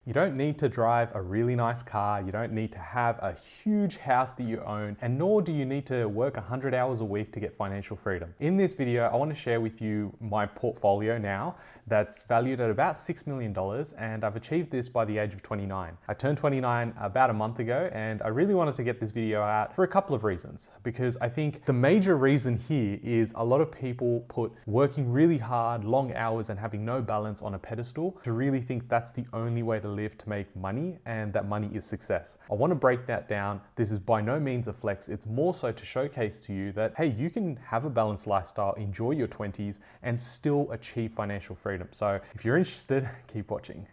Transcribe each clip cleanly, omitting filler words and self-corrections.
You don't need to drive a really nice car, you don't need to have a huge house that you own, and nor do you need to work 100 hours a week to get financial freedom. In this video, I want to share with you my portfolio now that's valued at about $6 million, and I've achieved this by the age of 29. I turned 29 about a month ago, and I really wanted to get this video out for a couple of reasons, because I think the major reason here is a lot of people put working really hard, long hours, and having no balance on a pedestal to really think that's the only way to live to make money, and that money is success. I want to break that down. This is by no means a flex. It's more so to showcase to you that, hey, you can have a balanced lifestyle, enjoy your 20s, and still achieve financial freedom. So if you're interested, keep watching.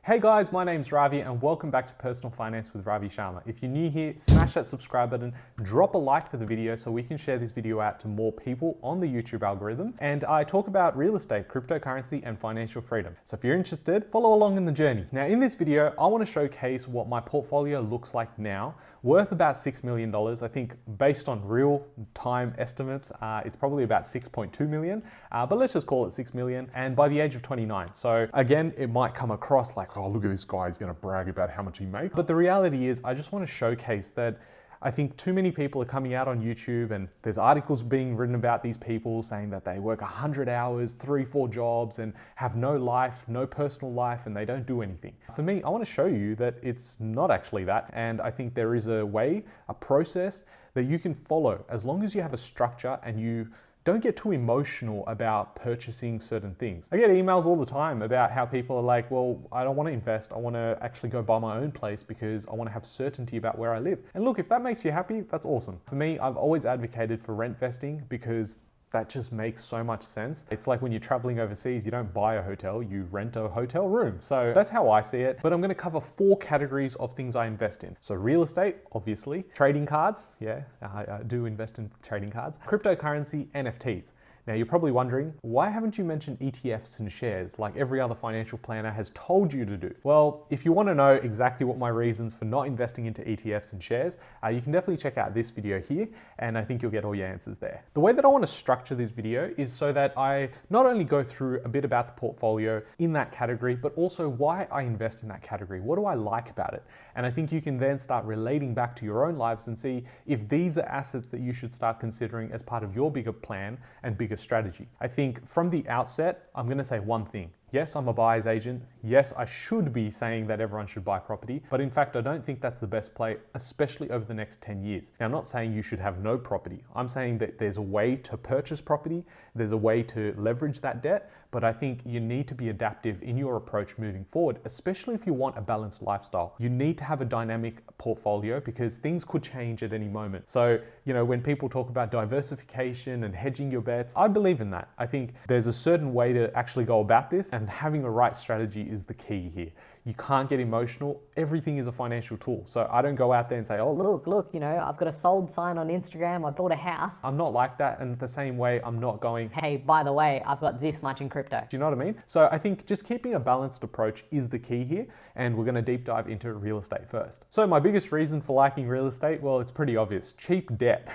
Hey guys, my name's Ravi and welcome back to Personal Finance with Ravi Sharma. If you're new here, smash that subscribe button, drop a like for the video so we can share this video out to more people on the YouTube algorithm. And I talk about real estate, cryptocurrency, and financial freedom. So if you're interested, follow along in the journey. Now in this video, I want to showcase what my portfolio looks like now, worth about $6 million. I think based on real time estimates, it's probably about 6.2 million, but let's just call it 6 million. And by the age of 29. So again, it might come across like, oh, look at this guy, he's gonna brag about how much he makes. But the reality is, I just wanna showcase that I think too many people are coming out on YouTube and there's articles being written about these people saying that they work 100 hours, 3-4 jobs and have no life, no personal life, and they don't do anything. For me, I wanna show you that it's not actually that. And I think there is a way, a process that you can follow as long as you have a structure and you don't get too emotional about purchasing certain things. I get emails all the time about how people are like, well, I don't want to invest. I want to actually go buy my own place because I want to have certainty about where I live. And look, if that makes you happy, that's awesome. For me, I've always advocated for rent vesting because that just makes so much sense. It's like when you're traveling overseas, you don't buy a hotel, you rent a hotel room. So that's how I see it. But I'm gonna cover 4 categories of things I invest in. So real estate, obviously, trading cards, yeah, I do invest in trading cards, cryptocurrency, NFTs. Now you're probably wondering, why haven't you mentioned ETFs and shares like every other financial planner has told you to do? Well, if you want to know exactly what my reasons for not investing into ETFs and shares, you can definitely check out this video here, and I think you'll get all your answers there. The way that I want to structure this video is so that I not only go through a bit about the portfolio in that category, but also why I invest in that category. What do I like about it? And I think you can then start relating back to your own lives and see if these are assets that you should start considering as part of your bigger plan and bigger strategy. I think from the outset, I'm going to say one thing. Yes, I'm a buyer's agent. Yes, I should be saying that everyone should buy property, but in fact, I don't think that's the best play, especially over the next 10 years. Now, I'm not saying you should have no property. I'm saying that there's a way to purchase property. There's a way to leverage that debt, but I think you need to be adaptive in your approach moving forward, especially if you want a balanced lifestyle. You need to have a dynamic portfolio because things could change at any moment. So, when people talk about diversification and hedging your bets, I believe in that. I think there's a certain way to actually go about this, and having a right strategy is the key here. You can't get emotional. Everything is a financial tool. So I don't go out there and say, oh, look, I've got a sold sign on Instagram. I bought a house. I'm not like that. And the same way, I'm not going, hey, by the way, I've got this much in crypto. Do you know what I mean? So I think just keeping a balanced approach is the key here. And we're going to deep dive into real estate first. So my biggest reason for liking real estate, well, it's pretty obvious. Cheap debt.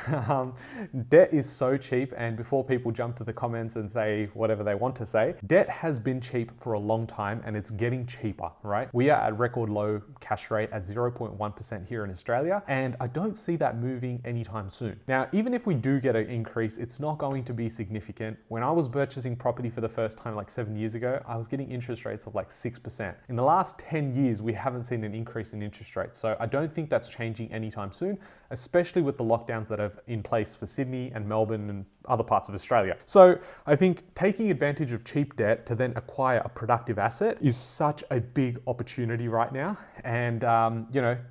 Debt is so cheap. And before people jump to the comments and say whatever they want to say, debt has been cheap for a long time and it's getting cheaper, right? We are at record low cash rate at 0.1% here in Australia, and I don't see that moving anytime soon. Now, even if we do get an increase, it's not going to be significant. When I was purchasing property for the first time like 7 years ago, I was getting interest rates of like 6%. In the last 10 years, we haven't seen an increase in interest rates. So I don't think that's changing anytime soon, especially with the lockdowns that are in place for Sydney and Melbourne and other parts of Australia. So I think taking advantage of cheap debt to then acquire a productive asset is such a big opportunity right now. And,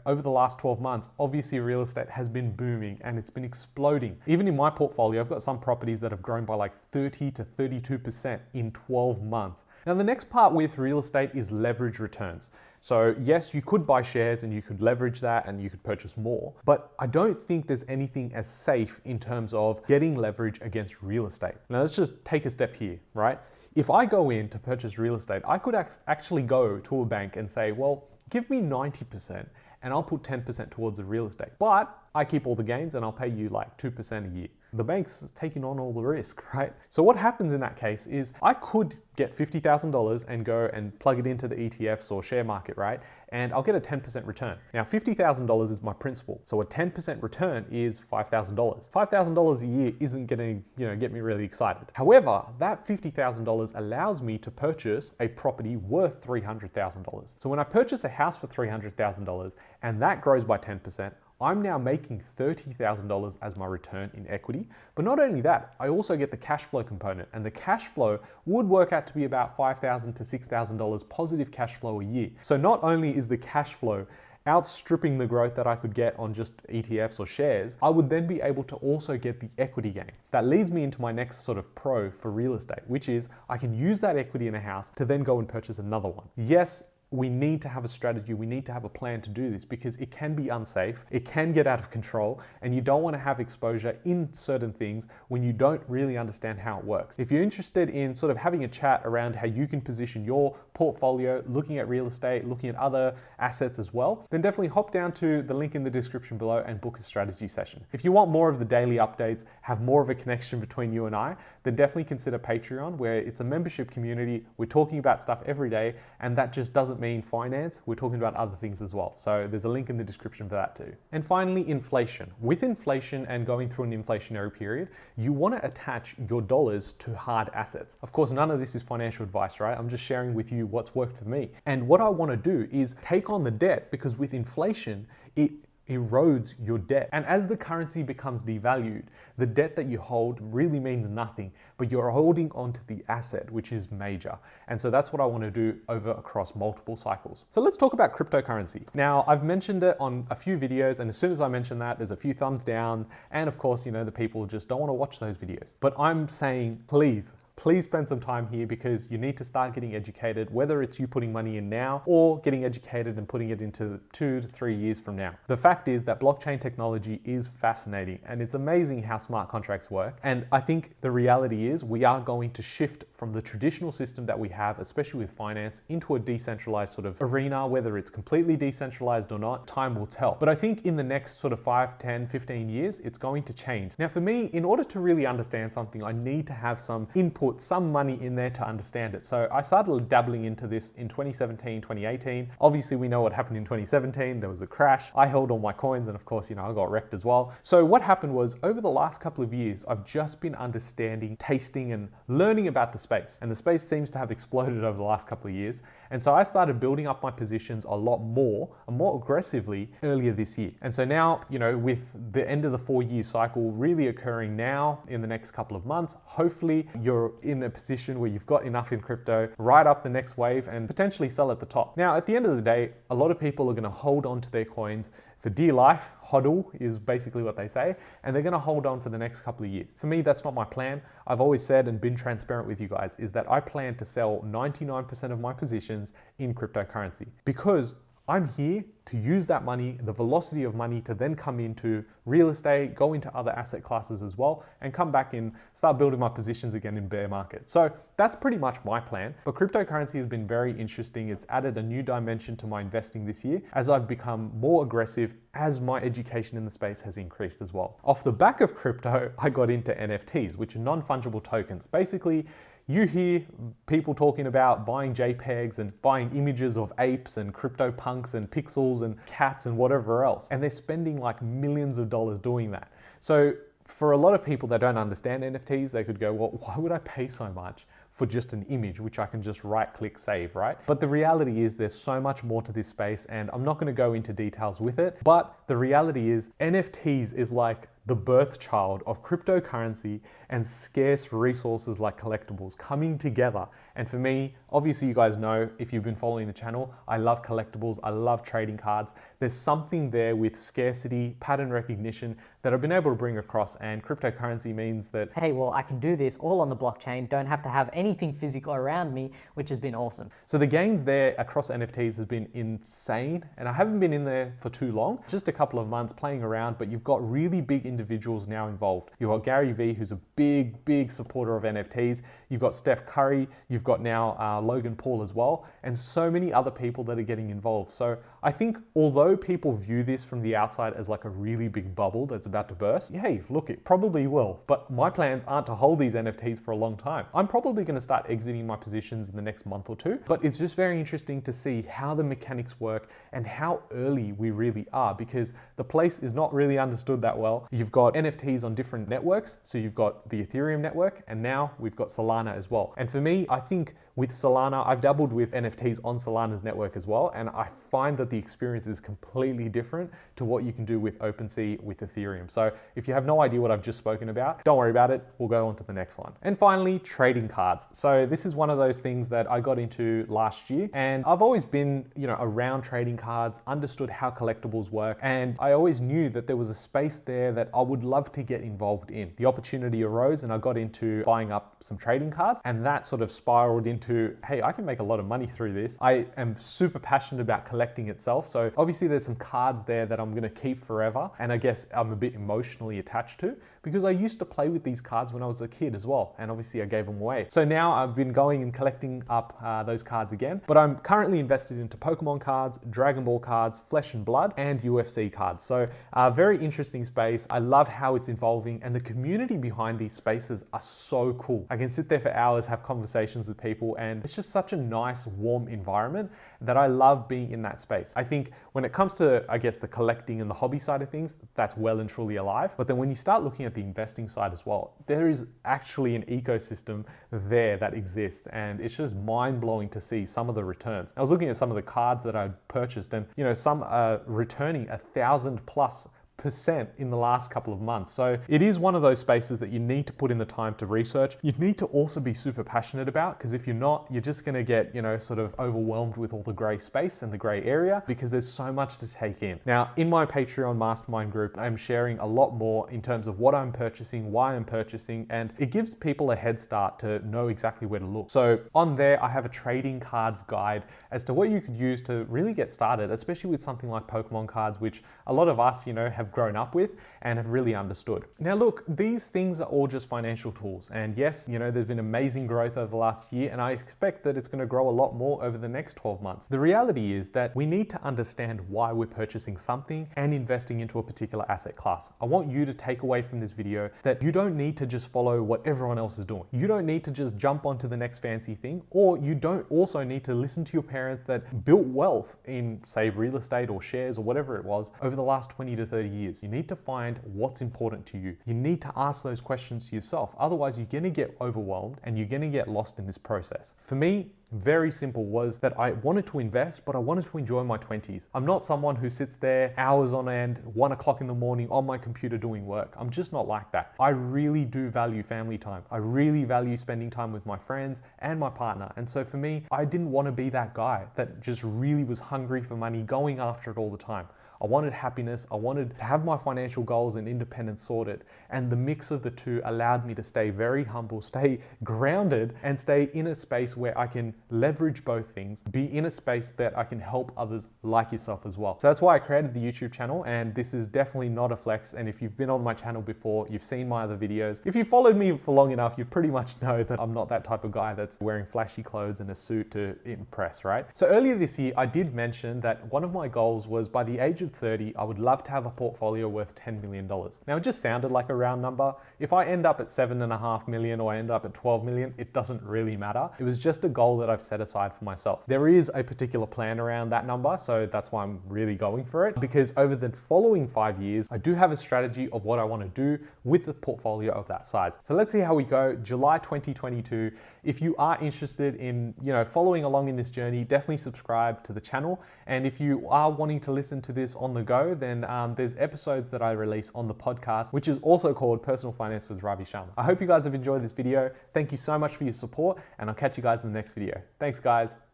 over the last 12 months, obviously real estate has been booming and it's been exploding. Even in my portfolio, I've got some properties that have grown by like 30 to 32% in 12 months. Now, the next part with real estate is leverage returns. So yes, you could buy shares and you could leverage that and you could purchase more, but I don't think there's anything as safe in terms of getting leverage against real estate. Now let's just take a step here, right? If I go in to purchase real estate, I could actually go to a bank and say, well, give me 90% and I'll put 10% towards the real estate, but I keep all the gains and I'll pay you like 2% a year. the bank's taking on all the risk, right? So what happens in that case is I could get $50,000 and go and plug it into the ETFs or share market, right? And I'll get a 10% return. Now, $50,000 is my principal. So a 10% return is $5,000. $5,000 a year isn't gonna, get me really excited. However, that $50,000 allows me to purchase a property worth $300,000. So when I purchase a house for $300,000 and that grows by 10%, I'm now making $30,000 as my return in equity. But not only that, I also get the cash flow component, and the cash flow would work out to be about $5,000 to $6,000 positive cash flow a year. So not only is the cash flow outstripping the growth that I could get on just ETFs or shares, I would then be able to also get the equity gain. That leads me into my next sort of pro for real estate, which is I can use that equity in a house to then go and purchase another one. Yes, we need to have a strategy, we need to have a plan to do this because it can be unsafe, it can get out of control, and you don't want to have exposure in certain things when you don't really understand how it works. If you're interested in sort of having a chat around how you can position your portfolio, looking at real estate, looking at other assets as well, then definitely hop down to the link in the description below and book a strategy session. If you want more of the daily updates, have more of a connection between you and I, then definitely consider Patreon, where it's a membership community. We're talking about stuff every day, and that just doesn't mean finance, we're talking about other things as well. So there's a link in the description for that too. And finally, inflation. With inflation and going through an inflationary period, you want to attach your dollars to hard assets. Of course, none of this is financial advice, right? I'm just sharing with you what's worked for me. And what I want to do is take on the debt, because with inflation, it erodes your debt. And as the currency becomes devalued, the debt that you hold really means nothing, but you're holding onto the asset, which is major. And so that's what I want to do across multiple cycles. So let's talk about cryptocurrency. Now, I've mentioned it on a few videos, and as soon as I mention that, there's a few thumbs down. And of course, the people just don't want to watch those videos. But I'm saying, please spend some time here, because you need to start getting educated, whether it's you putting money in now or getting educated and putting it into 2 to 3 years from now. The fact is that blockchain technology is fascinating, and it's amazing how smart contracts work. And I think the reality is we are going to shift from the traditional system that we have, especially with finance, into a decentralized sort of arena. Whether it's completely decentralized or not, time will tell. But I think in the next sort of 5, 10, 15 years, it's going to change. Now, for me, in order to really understand something, I need to have some input, some money in there to understand it. So I started dabbling into this in 2017, 2018. Obviously, we know what happened in 2017. There was a crash. I held all my coins, and of course, I got wrecked as well. So what happened was, over the last couple of years, I've just been understanding, tasting, and learning about the space. And the space seems to have exploded over the last couple of years. And so I started building up my positions a lot more and more aggressively earlier this year. And so now, with the end of the 4-year cycle really occurring now in the next couple of months, hopefully you're in a position where you've got enough in crypto, ride up the next wave and potentially sell at the top. Now, at the end of the day, a lot of people are going to hold on to their coins for dear life. HODL is basically what they say, and they're going to hold on for the next couple of years. For me, that's not my plan. I've always said and been transparent with you guys, is that I plan to sell 99% of my positions in cryptocurrency, because I'm here to use that money, the velocity of money, to then come into real estate, go into other asset classes as well, and come back and start building my positions again in bear market. So that's pretty much my plan. But cryptocurrency has been very interesting. It's added a new dimension to my investing this year as I've become more aggressive, as my education in the space has increased as well. Off the back of crypto, I got into NFTs, which are non-fungible tokens. Basically, you hear people talking about buying JPEGs and buying images of apes and crypto punks and pixels and cats and whatever else, and they're spending like millions of dollars doing that. So for a lot of people that don't understand NFTs, they could go, well, why would I pay so much for just an image, which I can just right click save, right? But the reality is there's so much more to this space, and I'm not going to go into details with it, but the reality is NFTs is like the birth child of cryptocurrency and scarce resources like collectibles coming together. And for me, obviously you guys know, if you've been following the channel, I love collectibles, I love trading cards. There's something there with scarcity, pattern recognition that I've been able to bring across, and cryptocurrency means that, hey, well, I can do this all on the blockchain, don't have to have anything physical around me, which has been awesome. So the gains there across NFTs has been insane, and I haven't been in there for too long, just a couple of months playing around, but you've got really big individuals now involved. You've got Gary Vee, who's a big supporter of NFTs. You've got Steph Curry. You've got now Logan Paul as well, and so many other people that are getting involved. So I think although people view this from the outside as like a really big bubble that's about to burst, hey, look, it probably will. But my plans aren't to hold these NFTs for a long time. I'm probably going to start exiting my positions in the next month or two, but it's just very interesting to see how the mechanics work and how early we really are, because the place is not really understood that well. You've got NFTs on different networks. So you've got the Ethereum network, and now we've got Solana as well. And for me, I think with Solana, I've dabbled with NFTs on Solana's network as well, and I find that the experience is completely different to what you can do with OpenSea with Ethereum. So if you have no idea what I've just spoken about, don't worry about it. We'll go on to the next one. And finally, trading cards. So this is one of those things that I got into last year, and I've always been, around trading cards, understood how collectibles work, and I always knew that there was a space there that I would love to get involved in. The opportunity arose, and I got into buying up some trading cards, and that sort of spiraled into, hey, I can make a lot of money through this. I am super passionate about collecting itself. So obviously there's some cards there that I'm going to keep forever. And I guess I'm a bit emotionally attached to, because I used to play with these cards when I was a kid as well. And obviously I gave them away. So now I've been going and collecting up those cards again, but I'm currently invested into Pokemon cards, Dragon Ball cards, Flesh and Blood, and UFC cards. So very interesting space. I love how it's evolving, and the community behind these spaces are so cool. I can sit there for hours, have conversations with people, and it's just such a nice, warm environment that I love being in that space. I think when it comes to, I guess, the collecting and the hobby side of things, that's well and truly alive. But then when you start looking at the investing side as well, there is actually an ecosystem there that exists, and it's just mind-blowing to see some of the returns. I was looking at some of the cards that I purchased, and some are returning 1,000+ % in the last couple of months. So it is one of those spaces that you need to put in the time to research. You need to also be super passionate about, because if you're not, you're just going to get, sort of overwhelmed with all the gray space and the gray area, because there's so much to take in. Now, in my Patreon mastermind group, I'm sharing a lot more in terms of what I'm purchasing, why I'm purchasing, and it gives people a head start to know exactly where to look. So on there, I have a trading cards guide as to what you could use to really get started, especially with something like Pokemon cards, which a lot of us, have grown up with and have really understood. Now look, these things are all just financial tools, and yes, there's been amazing growth over the last year, and I expect that it's going to grow a lot more over the next 12 months. The reality is that we need to understand why we're purchasing something and investing into a particular asset class. I want you to take away from this video that you don't need to just follow what everyone else is doing. You don't need to just jump onto the next fancy thing, or you don't also need to listen to your parents that built wealth in, say, real estate or shares or whatever it was over the last 20 to 30 years. You need to find what's important to you. You need to ask those questions to yourself. Otherwise, you're going to get overwhelmed and you're going to get lost in this process. For me, very simple was that I wanted to invest, but I wanted to enjoy my 20s. I'm not someone who sits there hours on end, 1 o'clock in the morning on my computer doing work. I'm just not like that. I really do value family time. I really value spending time with my friends and my partner. And so for me, I didn't want to be that guy that just really was hungry for money, going after it all the time. I wanted happiness. I wanted to have my financial goals and independence sorted. And the mix of the two allowed me to stay very humble, stay grounded, and stay in a space where I can leverage both things, be in a space that I can help others like yourself as well. So that's why I created the YouTube channel, and this is definitely not a flex. And if you've been on my channel before, you've seen my other videos. If you followed me for long enough, you pretty much know that I'm not that type of guy that's wearing flashy clothes and a suit to impress, right? So earlier this year, I did mention that one of my goals was by the age of 30, I would love to have a portfolio worth $10 million. Now it just sounded like a round number. If I end up at 7.5 million or I end up at 12 million, it doesn't really matter. It was just a goal that I've set aside for myself. There is a particular plan around that number, so that's why I'm really going for it, because over the following 5 years, I do have a strategy of what I want to do with the portfolio of that size. So let's see how we go. July 2022. If you are interested in, following along in this journey, definitely subscribe to the channel. And if you are wanting to listen to this on the go, then there's episodes that I release on the podcast, which is also called Personal Finance with Ravi Sharma. I hope you guys have enjoyed this video. Thank you so much for your support, and I'll catch you guys in the next video. Thanks, guys.